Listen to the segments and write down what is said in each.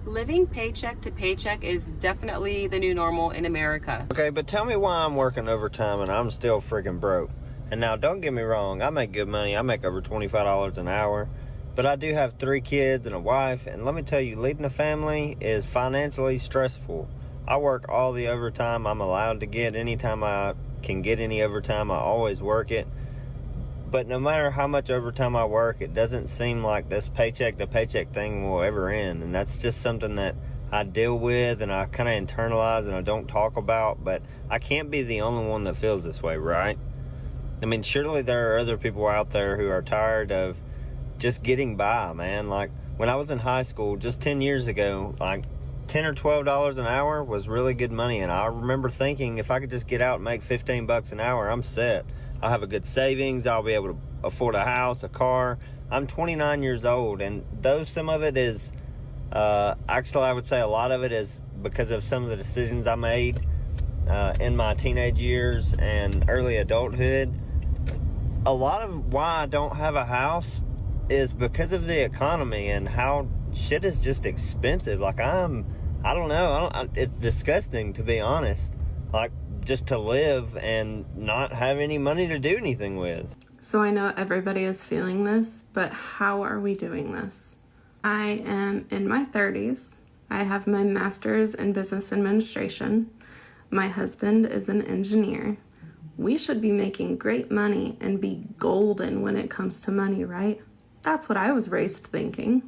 Living paycheck to paycheck is definitely the new normal in America. Okay, but tell me why I'm working overtime and I'm still freaking broke. And now, don't get me wrong, I make good money. I make over $25 an hour. But I do have 3 kids and a wife. And let me tell you, leading a family is financially stressful. I work all the overtime I'm allowed to get. Anytime I can get any overtime, I always work it. But no matter how much overtime I work, it doesn't seem like this paycheck to paycheck thing will ever end. And that's just something that I deal with and I kind of internalize and I don't talk about. But I can't be the only one that feels this way, right? I mean, surely there are other people out there who are tired of just getting by, man. Like when I was in high school just 10 years ago, like $10 or $12 an hour was really good money. And I remember thinking, if I could just get out and make 15 bucks an hour, I'm set. I'll have a good savings. I'll be able to afford a house, a car. I'm 29 years old, and though some of it is, actually I would say a lot of it is because of some of the decisions I made in my teenage years and early adulthood. A lot of why I don't have a house is because of the economy and how shit is just expensive. Like I don't know. It's disgusting, to be honest. Like just to live and not have any money to do anything with. So I know everybody is feeling this, but how are we doing this? I am in my 30s. I have my master's in business administration. My husband is an engineer. We should be making great money and be golden when it comes to money, right? That's what I was raised thinking.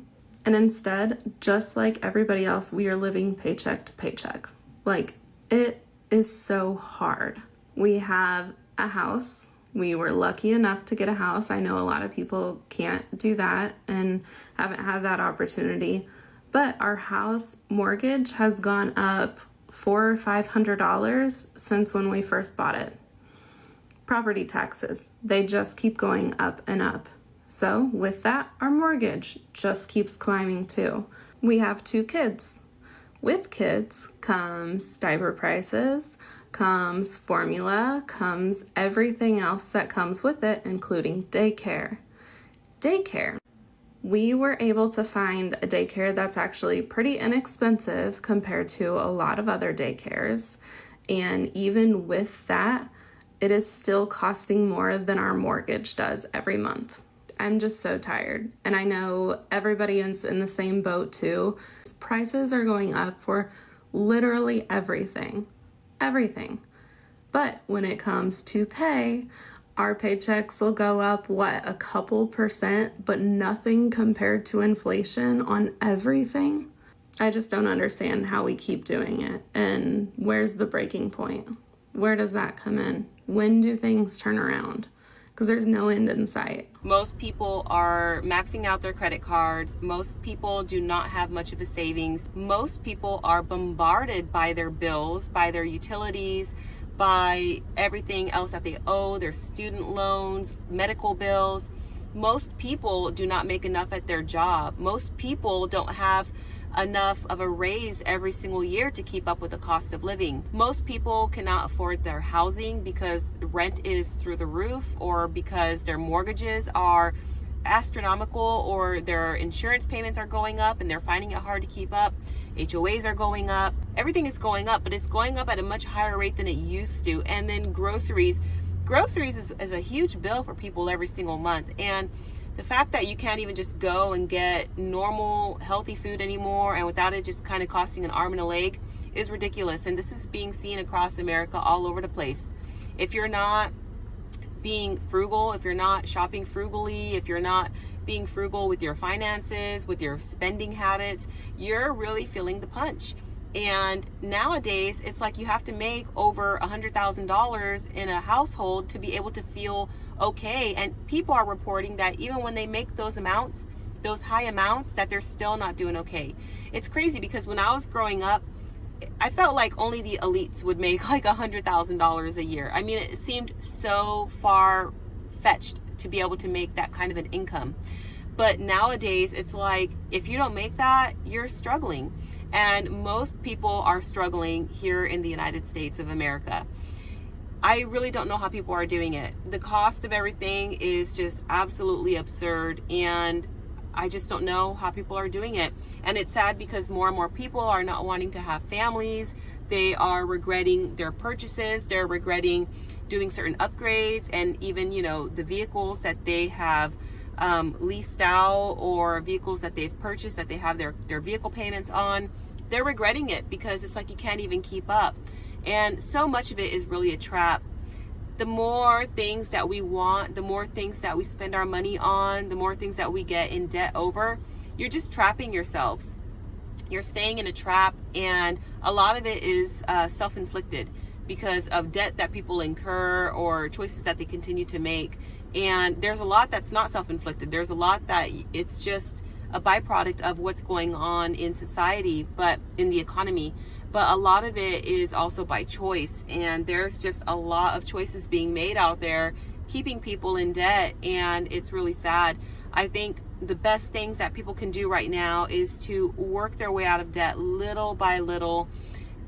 And instead, just like everybody else, we are living paycheck to paycheck. Like, it is so hard. We have a house. We were lucky enough to get a house. I know a lot of people can't do that and haven't had that opportunity. But our house mortgage has gone up $400 or $500 since when we first bought it. Property taxes, they just keep going up and up. So with that, our mortgage just keeps climbing too. We have 2 kids. With kids comes diaper prices, comes formula, comes everything else that comes with it, including daycare. Daycare. We were able to find a daycare that's actually pretty inexpensive compared to a lot of other daycares. And even with that, it is still costing more than our mortgage does every month. I'm just so tired. And I know everybody is in the same boat too. Prices are going up for literally everything. Everything. But when it comes to pay, our paychecks will go up, a couple percent, but nothing compared to inflation on everything. I just don't understand how we keep doing it. And where's the breaking point? Where does that come in? When do things turn around? Because there's no end in sight. Most people are maxing out their credit cards. Most people do not have much of a savings. Most people are bombarded by their bills, by their utilities, by everything else that they owe, their student loans, medical bills. Most people do not make enough at their job. Most people don't have enough of a raise every single year to keep up with the cost of living. Most people cannot afford their housing because rent is through the roof, or because their mortgages are astronomical, or their insurance payments are going up and they're finding it hard to keep up. HOAs are going up. Everything is going up, but it's going up at a much higher rate than it used to. And then groceries is a huge bill for people every single month. And the fact that you can't even just go and get normal, healthy food anymore, and without it just kind of costing an arm and a leg, is ridiculous. And this is being seen across America all over the place. If you're not being frugal, if you're not shopping frugally, if you're not being frugal with your finances, with your spending habits, you're really feeling the punch. And nowadays, it's like you have to make over $100,000 in a household to be able to feel okay. And people are reporting that even when they make those amounts, those high amounts, that they're still not doing okay. It's crazy because when I was growing up, I felt like only the elites would make like $100,000 a year. I mean, it seemed so far-fetched to be able to make that kind of an income. But nowadays, it's like, if you don't make that, you're struggling. And most people are struggling here in the United States of America. I really don't know how people are doing it. The cost of everything is just absolutely absurd. And I just don't know how people are doing it. And it's sad because more and more people are not wanting to have families. They are regretting their purchases. They're regretting doing certain upgrades, and even, you know, the vehicles that they have leased out, or vehicles that they've purchased that they have their vehicle payments on. They're regretting it because it's like you can't even keep up. And so much of it is really a trap. The more things that we want, the more things that we spend our money on, the more things that we get in debt over, you're just trapping yourselves. You're staying in a trap, and a lot of it is self-inflicted because of debt that people incur or choices that they continue to make. And there's a lot that's not self-inflicted. There's a lot that it's just a byproduct of what's going on in society, but in the economy. But a lot of it is also by choice, and there's just a lot of choices being made out there keeping people in debt, and it's really sad. I think the best things that people can do right now is to work their way out of debt little by little.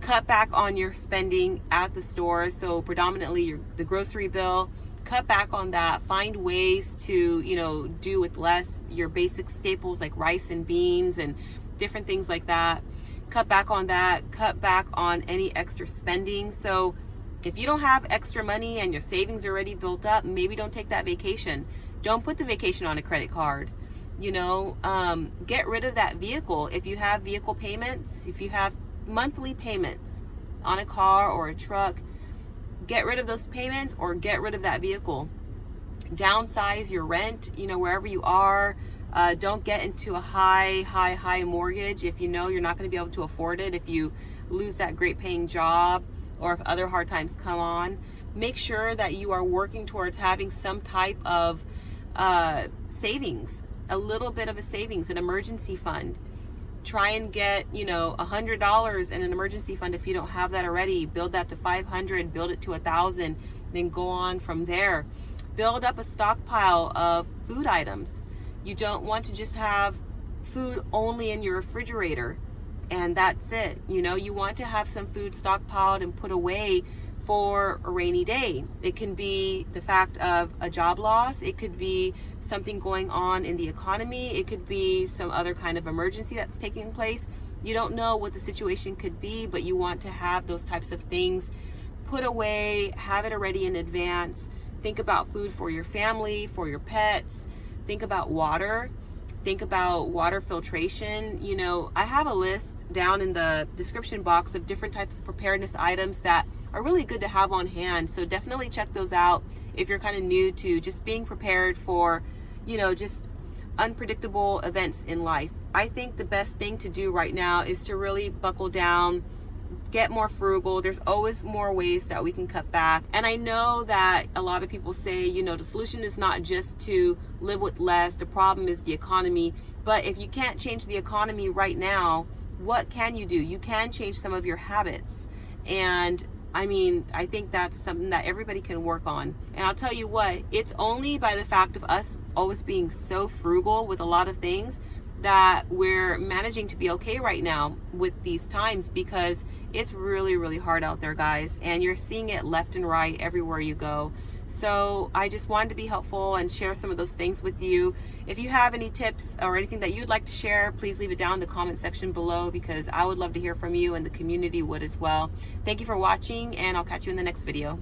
Cut back on your spending at the store, so predominantly the grocery bill. Cut back on that. Find ways to, you know, do with less. Your basic staples like rice and beans and different things like that. Cut back on that. Cut back on any extra spending. So if you don't have extra money and your savings are already built up, maybe don't take that vacation. Don't put the vacation on a credit card. You know, get rid of that vehicle. If you have vehicle payments, if you have monthly payments on a car or a truck, get rid of those payments or get rid of that vehicle. Downsize your rent, you know, wherever you are. Don't get into a high mortgage if you know you're not going to be able to afford it, if you lose that great paying job or if other hard times come on. Make sure that you are working towards having some type of savings, a little bit of a savings, an emergency fund. Try and get, you know, $100 in an emergency fund if you don't have that already. Build that to 500, build it to 1,000, then go on from there. Build up a stockpile of food items. You don't want to just have food only in your refrigerator and that's it. You know, you want to have some food stockpiled and put away for a rainy day. It can be the fact of a job loss. It could be something going on in the economy. It could be some other kind of emergency that's taking place. You don't know what the situation could be, but you want to have those types of things put away, have it already in advance. Think about food for your family, for your pets. Think about water. Think about water filtration. You know, I have a list down in the description box of different types of preparedness items that are really good to have on hand. So definitely check those out if you're kind of new to just being prepared for, you know, just unpredictable events in life. I think the best thing to do right now is to really buckle down, get more frugal. There's always more ways that we can cut back. And I know that a lot of people say, you know, the solution is not just to live with less. The problem is the economy. But if you can't change the economy right now, what can you do? You can change some of your habits. And I mean, I think that's something that everybody can work on. And I'll tell you what, it's only by the fact of us always being so frugal with a lot of things that we're managing to be okay right now with these times, because it's really, really hard out there, guys. And you're seeing it left and right everywhere you go. So I just wanted to be helpful and share some of those things with you. If you have any tips or anything that you'd like to share, please leave it down in the comment section below, because I would love to hear from you and the community would as well. Thank you for watching, and I'll catch you in the next video.